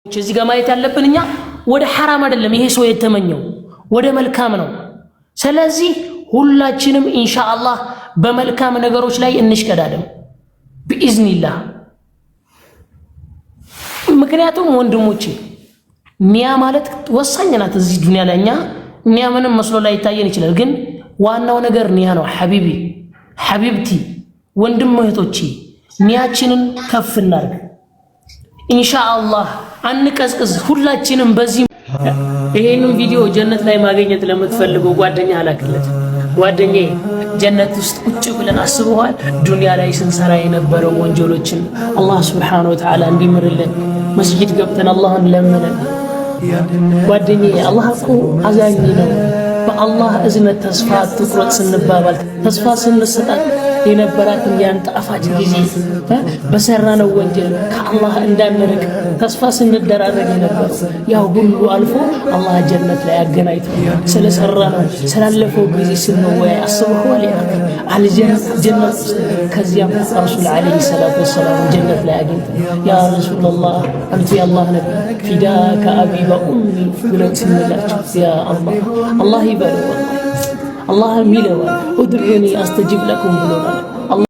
እዚህ ጋር ማየት ያለብን እኛ ወደ ሐራም አይደለም ይሄ ሰው የተመኘው ወደ መልካም ነው። ስለዚህ ሁላችንም ኢንሻአላህ በመልካም ነገሮች ላይ እንሽቀዳደም ቢኢዝኒላህ። ምክንያቱም ወንድሞቼ ኒያ ማለት ወሳኝ ናት እዚህ ዱንያ ላይ። እኛ ኒያ ምንም መስሎ ላይ ይታየን ይችላል፣ ግን ዋናው ነገር ኒያ ነው። ሐቢቢ ሐቢብቲ ወንድም እህቶቼ ኒያችንን ከፍ እናድርግ ኢንሻአላህ። አንቀዝቅዝ ሁላችንም በዚህ ይሄንን ቪዲዮ ጀነት ላይ ማግኘት ለምትፈልገው ጓደኛ አላክለት። ጓደኛዬ ጀነት ውስጥ ቁጭ ብለን አስበዋል ዱንያ ላይ ስንሰራ የነበረው ወንጀሎችን አላህ Subhanahu Wa Ta'ala እንዲምርልን መስጊድ ገብተን አላህን ለምነን። ጓደኛዬ አላህ እኮ አዛኝ ነው። በአላህ እዝነት ተስፋ አትቁረጥ ስንባባል ተስፋ ስንሰጣት የነበራትን ያን ጣፋጭ ጊዜ በሰራነው ወንጀል ከአላህ እንዳንርቅ ተስፋ ስንደራረግ የነበረው ያው ሁሉ አልፎ አላህ ጀነት ላይ አገናኝቶ ስለሰራነው ስላለፈው ጊዜ ስንወያይ አስበዋል። ያ ጀነት ከዚያም ረሱል አለይሂ ሰላቱ ወሰላም ጀነት ላይ አግኝቶ ያ ረሱላህ አንተ የአላህ ነብይ ፊዳከ አቢ ወኡሚ ብለው ስንላቸው ያ አላህ ይበለው አላህ ሚለው ኡድዑኒ አስተጂብ ለኩም ብሎናል።